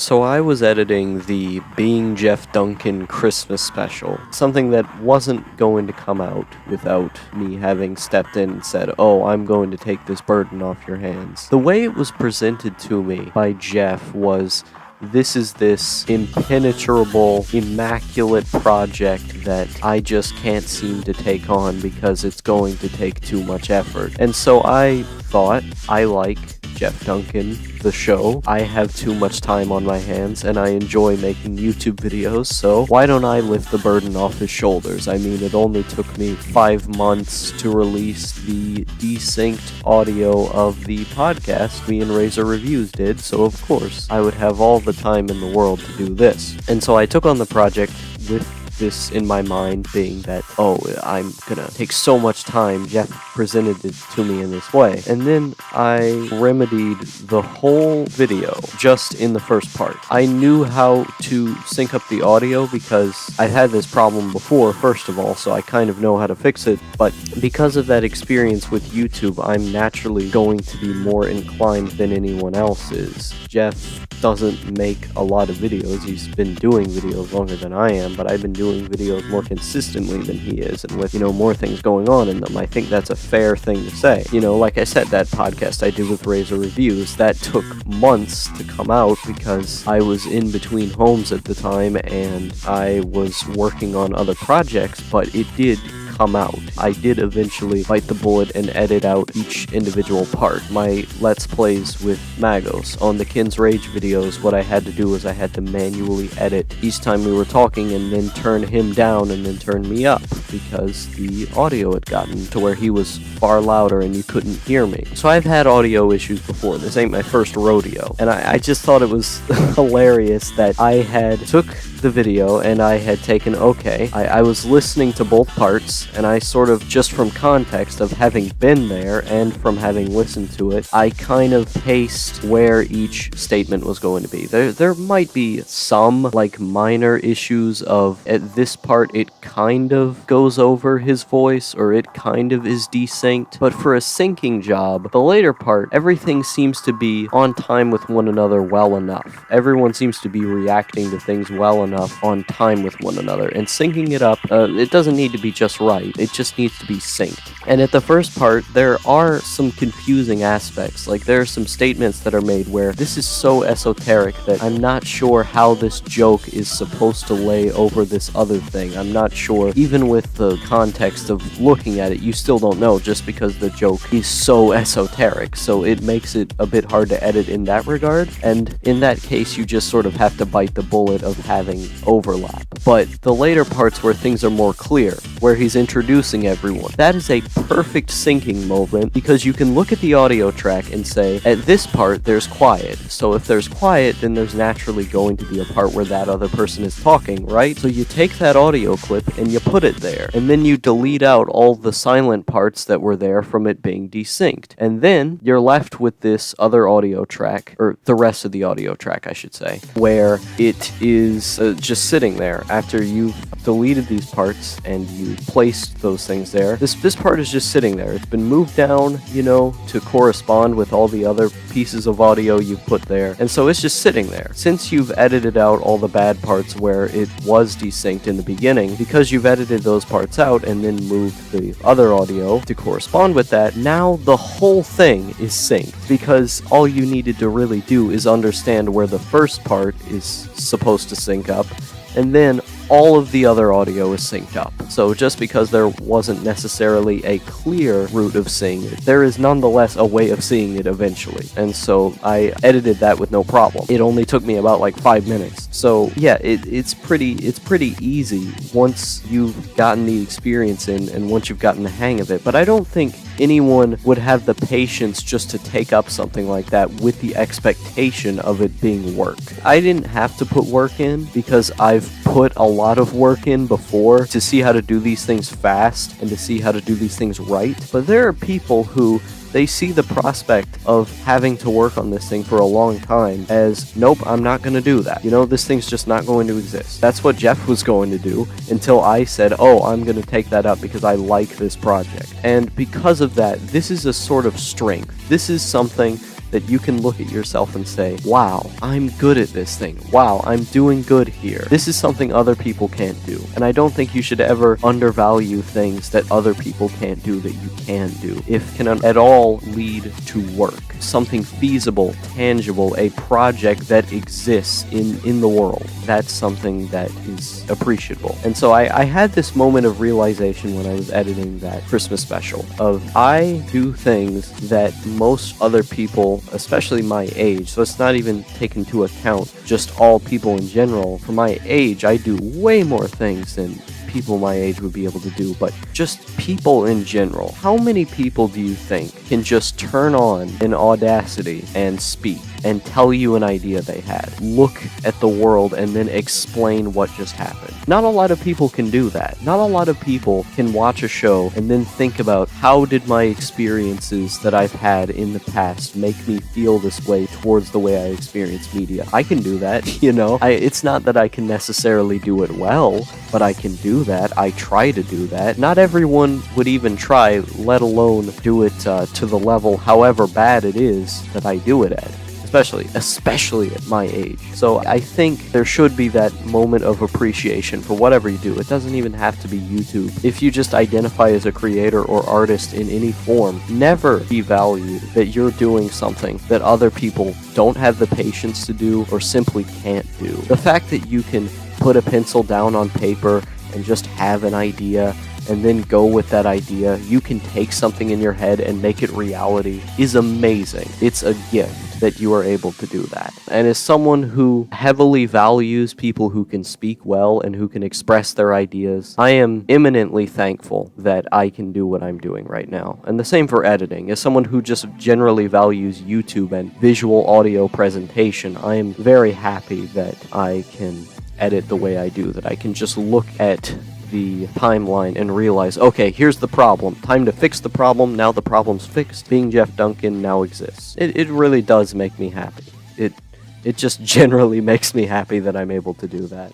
So I was editing the Being Jeff Duncan Christmas special, something that wasn't going to come out without me having stepped in and said, oh, I'm going to take this burden off your hands. The way it was presented to me by Jeff was, this is this impenetrable, immaculate project that I just can't seem to take on because it's going to take too much effort. And so I thought, I like Jeff Duncan, the show. I have too much time on my hands and I enjoy making YouTube videos, so why don't I lift the burden off his shoulders? I mean, it only took me 5 months to release the desynced audio of the podcast me and Razor Reviews did, so of course I would have all the time in the world to do this. And so I took on the project with this in my mind being that, oh, I'm gonna take so much time. Jeff presented it to me in this way. And then I remedied the whole video just in the first part. I knew how to sync up the audio because I've had this problem before, first of all, so I kind of know how to fix it. But because of that experience with YouTube, I'm naturally going to be more inclined than anyone else is. Jeff doesn't make a lot of videos. He's been doing videos longer than I am, but I've been doing videos more consistently than he is, and with, more things going on in them. I think that's a fair thing to say. Like I said, that podcast I did with Razor Reviews, that took months to come out because I was in between homes at the time and I was working on other projects, but it did come out. I did eventually bite the bullet and edit out each individual part. My Let's Plays with Magos on the Kin's Rage videos, what I had to do was I had to manually edit each time we were talking and then turn him down and then turn me up because the audio had gotten to where he was far louder and you couldn't hear me. So I've had audio issues before. This ain't my first rodeo. And I just thought it was hilarious that I had took the video and I had taken, I was listening to both parts, and I sort of, just from context of having been there and from having listened to it, I kind of paced where each statement was going to be. There might be some, minor issues of, at this part, it kind of goes over his voice, or it kind of is desynced, but for a syncing job, the later part, everything seems to be on time with one another well enough. Everyone seems to be reacting to things well enough on time with one another, and syncing it up, it doesn't need to be just right. It just needs to be synced. And at the first part, there are some confusing aspects. There are some statements that are made where this is so esoteric that I'm not sure how this joke is supposed to lay over this other thing. I'm not sure, even with the context of looking at it, you still don't know just because the joke is so esoteric. So it makes it a bit hard to edit in that regard. And in that case, you just sort of have to bite the bullet of having overlap. But the later parts where things are more clear, where he's introducing everyone, that is a perfect syncing moment because you can look at the audio track and say, at this part there's quiet, so if there's quiet then there's naturally going to be a part where that other person is talking, right? So you take that audio clip and you put it there, and then you delete out all the silent parts that were there from it being desynced, and then you're left with this other audio track, or the rest of the audio track I should say, where it is just sitting there after you've deleted these parts and you placed those things there. This part is just sitting there. It's been moved down, to correspond with all the other pieces of audio you've put there, and so it's just sitting there. Since you've edited out all the bad parts where it was desynced in the beginning, because you've edited those parts out and then moved the other audio to correspond with that, now the whole thing is synced, because all you needed to really do is understand where the first part is supposed to sync up, and then all of the other audio is synced up. So just because there wasn't necessarily a clear route of seeing it, there is nonetheless a way of seeing it eventually. And so I edited that with no problem. It only took me about 5 minutes. So yeah, it's pretty easy once you've gotten the experience in and once you've gotten the hang of it. But I don't think anyone would have the patience just to take up something like that with the expectation of it being work. I didn't have to put work in because I've put a lot of work in before to see how to do these things fast and to see how to do these things right. But there are people who they see the prospect of having to work on this thing for a long time as, nope, I'm not going to do that. This thing's just not going to exist. That's what Jeff was going to do until I said, oh, I'm going to take that up because I like this project. And because of that, this is a sort of strength. This is something that you can look at yourself and say, wow, I'm good at this thing. Wow, I'm doing good here. This is something other people can't do. And I don't think you should ever undervalue things that other people can't do that you can do. If can at all lead to work, something feasible, tangible, a project that exists in the world, that's something that is appreciable. And so I had this moment of realization when I was editing that Christmas special of I do things that most other people, especially my age, so it's not even taken into account just all people in general. For my age, I do way more things than people my age would be able to do, but just people in general. How many people do you think can just turn on an Audacity and speak and tell you an idea they had, look at the world, and then explain what just happened? Not a lot of people can do that. Not a lot of people can watch a show and then think about how did my experiences that I've had in the past make me feel this way towards the way I experience media. I can do that, you know? It's not that I can necessarily do it well, but I can do that. I try to do that. Not everyone would even try, let alone do it to the level, however bad it is, that I do it at. Especially at my age. So I think there should be that moment of appreciation for whatever you do. It doesn't even have to be YouTube. If you just identify as a creator or artist in any form, never devalue that you're doing something that other people don't have the patience to do or simply can't do. The fact that you can put a pencil down on paper and just have an idea and then go with that idea, you can take something in your head and make it reality, is amazing. It's a gift that you are able to do that. And as someone who heavily values people who can speak well and who can express their ideas, I am eminently thankful that I can do what I'm doing right now. And the same for editing. As someone who just generally values YouTube and visual audio presentation, I am very happy that I can edit the way I do, that I can just look at the timeline and realize, okay, here's the problem. Time to fix the problem. Now the problem's fixed. Being Jeff Duncan now exists. It really does make me happy. It just generally makes me happy that I'm able to do that.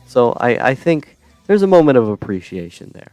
So I think there's a moment of appreciation there.